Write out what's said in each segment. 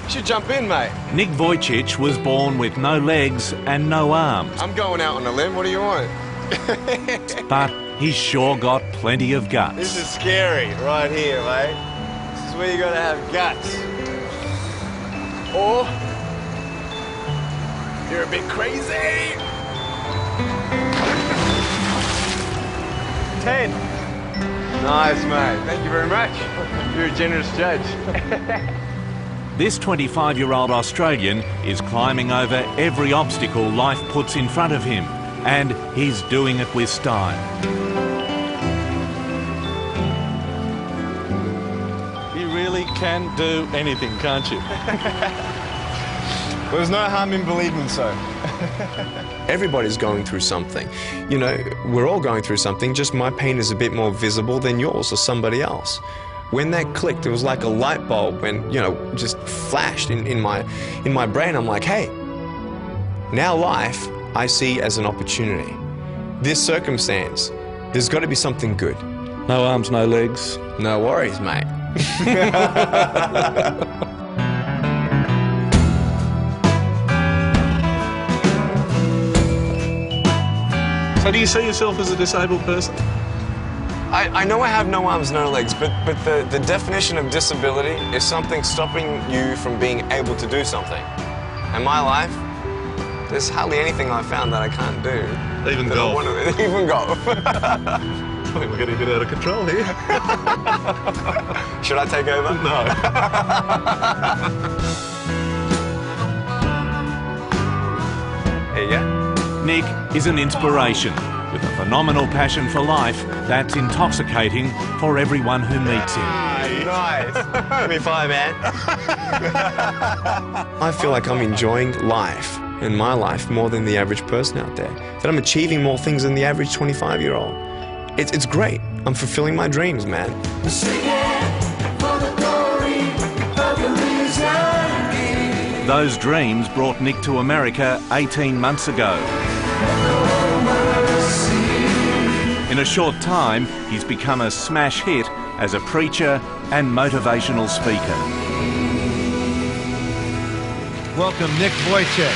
You should jump in, mate. Nick Vujicic was born with no legs and no arms. I'm going out on a limb. What do you want? But he's sure got plenty of guts. This is scary right here, mate. This is where you gotta have guts. Or you're a bit crazy. 10. Nice, mate. Thank you very much. You're a generous judge. This 25-year-old Australian is climbing over every obstacle life puts in front of him, and he's doing it with style. You really can do anything, can't you? There's no harm in believing so. Everybody's going through something. You know, we're all going through something, just my pain is a bit more visible than yours or somebody else. When that clicked, it was like a light bulb when, you know, just flashed in my brain. I'm like, hey, now life I see as an opportunity. This circumstance, there's got to be something good. No arms, no legs. No worries, mate. So do you see yourself as a disabled person? I know I have no arms, no legs, but the definition of disability is something stopping you from being able to do something. In my life, there's hardly anything I've found that I can't do. Even golf. Even golf. I think we're getting a bit out of control here. Should I take over? No. There you go. Nick is an inspiration, with a phenomenal passion for life that's intoxicating for everyone who meets him. Nice. Give me 5, man. I feel like I'm enjoying life and my life more than the average person out there. That I'm achieving more things than the average 25-year-old. It's great. I'm fulfilling my dreams, man. Those dreams brought Nick to America 18 months ago. In a short time, he's become a smash hit as a preacher and motivational speaker. Welcome, Nick Vujicic.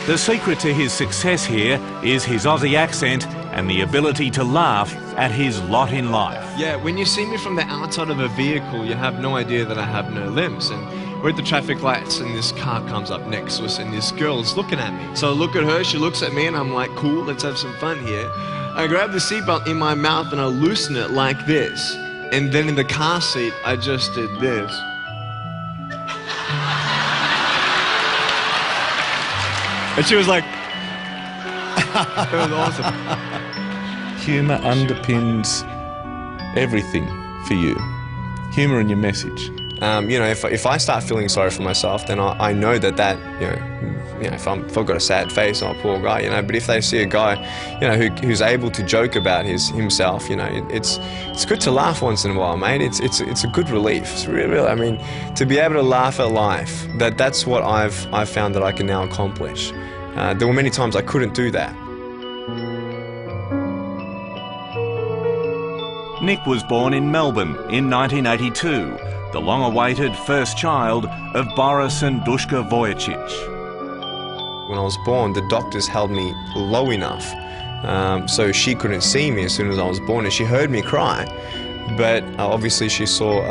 The secret to his success here is his Aussie accent and the ability to laugh at his lot in life. Yeah, when you see me from the outside of a vehicle, you have no idea that I have no limbs. And we're at the traffic lights and this car comes up next to us and this girl is looking at me. So I look at her, she looks at me and I'm like, cool, let's have some fun here. I grab the seatbelt in my mouth and I loosen it like this. And then in the car seat, I just did this. And she was like, it was awesome. Humour underpins everything for you. Humour in your message. You know, if I start feeling sorry for myself, then I know that you know, if I've got a sad face, oh, poor guy, you know. But if they see a guy, you know, who's able to joke about himself, you know, it's good to laugh once in a while, mate. It's a good relief. It's really, I mean, to be able to laugh at life, that's what I've found that I can now accomplish. There were many times I couldn't do that. Nick was born in Melbourne in 1982, the long-awaited first child of Boris and Dushka Vujicic. When I was born, the doctors held me low enough so she couldn't see me as soon as I was born, and she heard me cry. But obviously she saw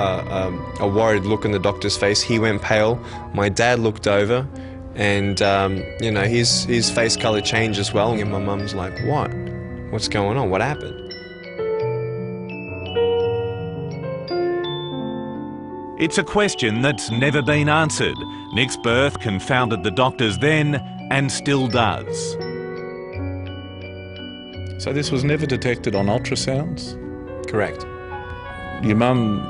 a worried look on the doctor's face. He went pale. My dad looked over, and you know, his face colour changed as well. And my mum's like, "What? What's going on? What happened?" It's a question that's never been answered. Nick's birth confounded the doctors then and still does. So this was never detected on ultrasounds? Correct. Your mum,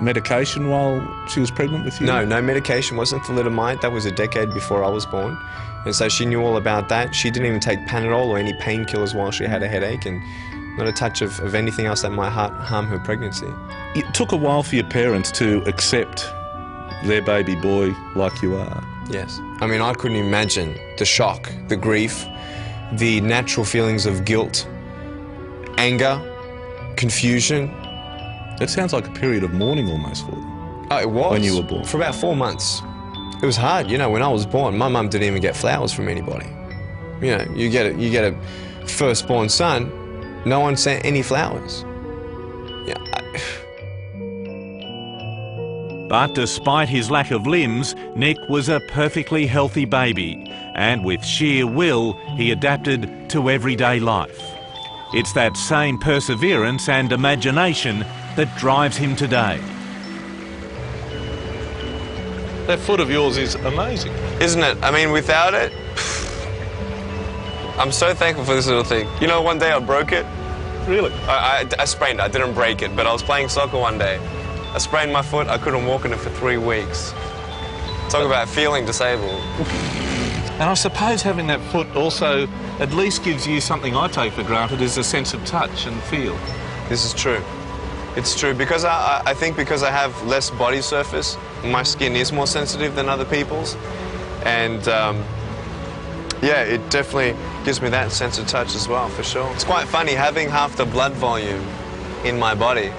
medication while she was pregnant with you? No medication. Wasn't thalidomide. That was a decade before I was born. And so she knew all about that. She didn't even take Panadol or any painkillers while she had a headache, and not a touch of anything else that might harm her pregnancy. It took a while for your parents to accept their baby boy like you are. Yes. I mean, I couldn't imagine the shock, the grief, the natural feelings of guilt, anger, confusion. It sounds like a period of mourning almost for them. Oh, it was. When you were born. For about 4 months. It was hard, you know, when I was born, my mum didn't even get flowers from anybody. You know, you get a firstborn son, no one sent any flowers. Yeah. But despite his lack of limbs, Nick was a perfectly healthy baby, and with sheer will, he adapted to everyday life. It's that same perseverance and imagination that drives him today. That foot of yours is amazing. Isn't it? I mean, without it, I'm so thankful for this little thing. You know, one day I broke it. Really? I sprained it. I didn't break it, but I was playing soccer one day. I sprained my foot. I couldn't walk in it for 3 weeks. Talk about feeling disabled. And I suppose having that foot also at least gives you something I take for granted, is a sense of touch and feel. This is true. It's true. Because I think because I have less body surface, my skin is more sensitive than other people's. And yeah, it definitely gives me that sense of touch as well, for sure. It's quite funny, having half the blood volume in my body,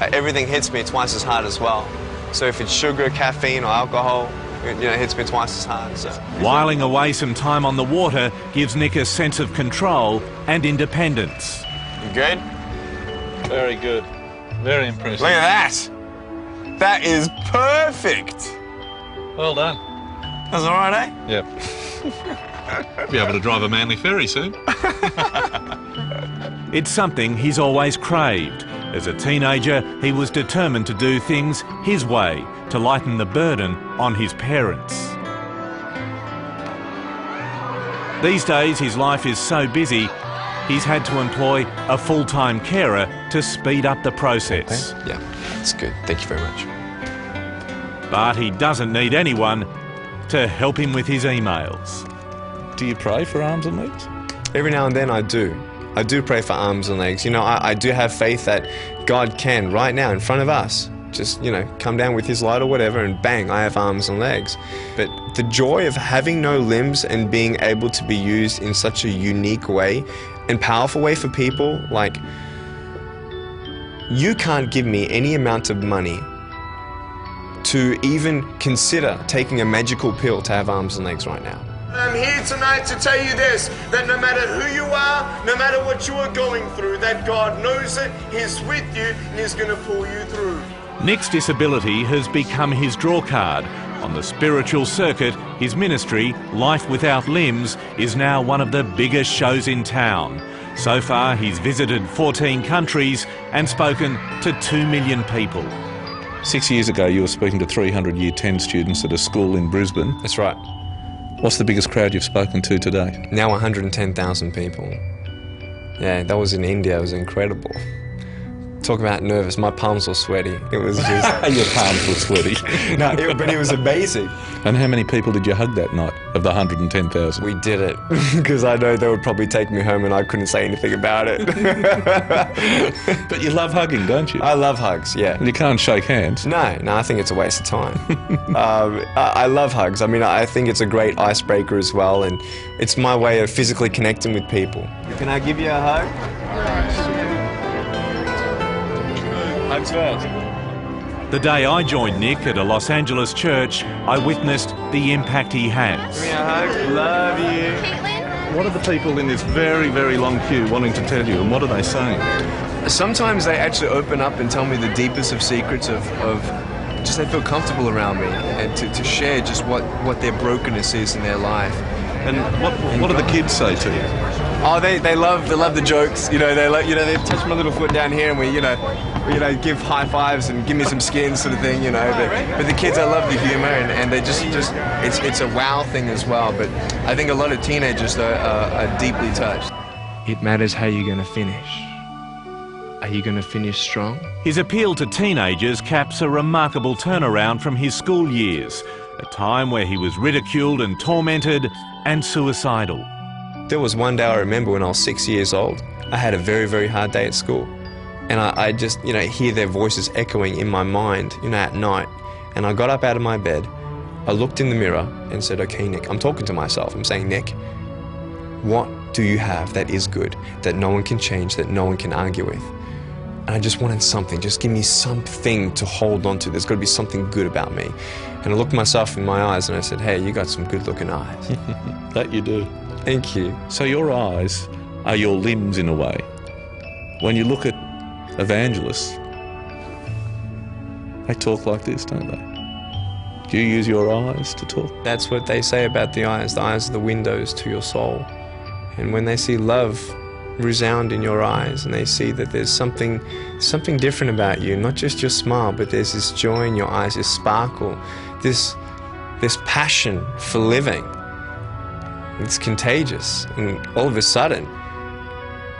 everything hits me twice as hard as well. So if it's sugar, caffeine or alcohol, it hits me twice as hard. So. Whiling away some time on the water gives Nick a sense of control and independence. You good? Very good. Very impressive. Look at that! That is perfect! Well done. That's all right, eh? Yep. Be able to drive a Manly ferry soon. It's something he's always craved. As a teenager, he was determined to do things his way to lighten the burden on his parents. These days, his life is so busy, he's had to employ a full-time carer to speed up the process. Yeah, that's good. Thank you very much. But he doesn't need anyone to help him with his emails. Do you pray for arms and legs? Every now and then I do. I do pray for arms and legs. You know, I do have faith that God can, right now, in front of us, just, come down with his light or whatever, and bang, I have arms and legs. But the joy of having no limbs and being able to be used in such a unique way and powerful way for people, like, you can't give me any amount of money to even consider taking a magical pill to have arms and legs right now. I'm here tonight to tell you this, that no matter who you are, no matter what you are going through, that God knows it, He's with you, and He's going to pull you through. Nick's disability has become his drawcard. On the spiritual circuit, his ministry, Life Without Limbs, is now one of the biggest shows in town. So far, he's visited 14 countries and spoken to 2 million people. 6 years ago, you were speaking to 300 Year 10 students at a school in Brisbane. That's right. What's the biggest crowd you've spoken to today? Now 110,000 people. Yeah, that was in India. It was incredible. Talk about nervous. My palms were sweaty. It was just... Your palms were sweaty. No, but it was amazing. And how many people did you hug that night of the 110,000? We did it, because I know they would probably take me home and I couldn't say anything about it. But you love hugging, don't you? I love hugs, yeah. And you can't shake hands. No, I think it's a waste of time. I love hugs. I mean, I think it's a great icebreaker as well, and it's my way of physically connecting with people. Can I give you a hug? Hugs first. The day I joined Nick at a Los Angeles church, I witnessed the impact he has. Give me a hug. Love you. What are the people in this very, very long queue wanting to tell you, and what are they saying? Sometimes they actually open up and tell me the deepest of secrets of just they feel comfortable around me, and to share just what their brokenness is in their life. And what do the kids say to you? Oh, they love the jokes. They touch my little foot down here, and we give high fives and give me some skin sort of thing. But the kids, I love the humor, and they just it's a wow thing as well. But I think a lot of teenagers are deeply touched. It matters how you're going to finish. Are you going to finish strong? His appeal to teenagers caps a remarkable turnaround from his school years, a time where he was ridiculed and tormented and suicidal. There was one day I remember when I was 6 years old. I had a very, very hard day at school. And I just, hear their voices echoing in my mind, at night. And I got up out of my bed, I looked in the mirror and said, okay, Nick, I'm talking to myself. I'm saying, Nick, what do you have that is good, that no one can change, that no one can argue with? And I just wanted something. Just give me something to hold on to. There's got to be something good about me. And I looked myself in my eyes and I said, hey, you got some good-looking eyes. That you do. Thank you. So your eyes are your limbs in a way. When you look at evangelists, they talk like this, don't they? Do you use your eyes to talk? That's what they say about the eyes. The eyes are the windows to your soul. And when they see love resound in your eyes and they see that there's something different about you, not just your smile, but there's this joy in your eyes, this sparkle, this passion for living. It's contagious. And all of a sudden,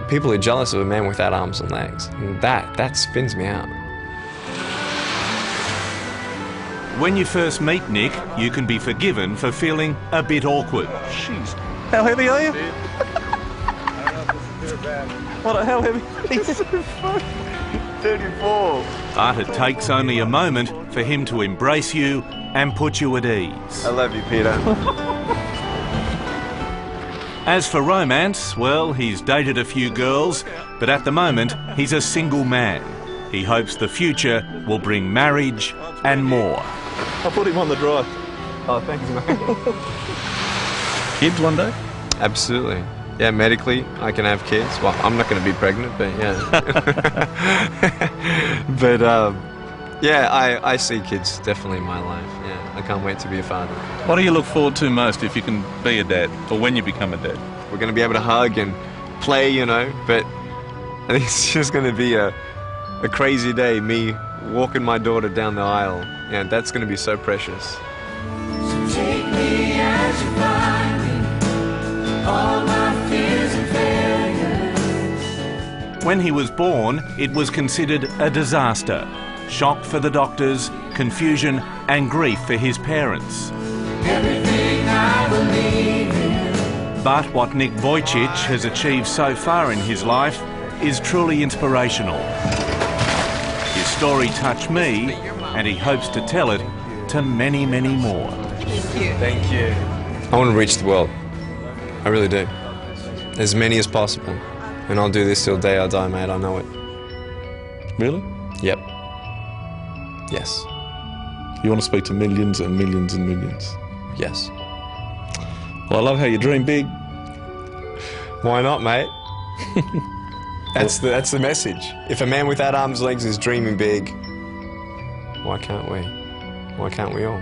people are jealous of a man without arms and legs. And that spins me out. When you first meet Nick, you can be forgiven for feeling a bit awkward. Jeez. How heavy are you? What? How heavy? 34. But it takes only a moment for him to embrace you and put you at ease. I love you, Peter. As for romance, well, he's dated a few girls, but at the moment, he's a single man. He hopes the future will bring marriage and more. I'll put him on the drive. Oh, thanks, mate. Kids one day? Absolutely. Yeah, medically, I can have kids. Well, I'm not going to be pregnant, but yeah. But yeah, I see kids definitely in my life. Yeah, I can't wait to be a father. What do you look forward to most if you can be a dad, or when you become a dad? We're going to be able to hug and play, you know, but I think it's just going to be a crazy day, me walking my daughter down the aisle. Yeah, that's going to be so precious. So take me as you find me, all my fears and failures. When he was born, it was considered a disaster. Shock for the doctors, confusion and grief for his parents. Everything I believe in. But what Nick Vujicic has achieved so far in his life is truly inspirational. His story touched me, and he hopes to tell it to many, many more. Thank you. I want to reach the world. I really do. As many as possible. And I'll do this till the day I die, mate. I know it. Really? Yep. Yes. You want to speak to millions and millions and millions? Yes. Well, I love how you dream big. Why not, mate? That's the message. If a man without arms and legs is dreaming big, why can't we? Why can't we all?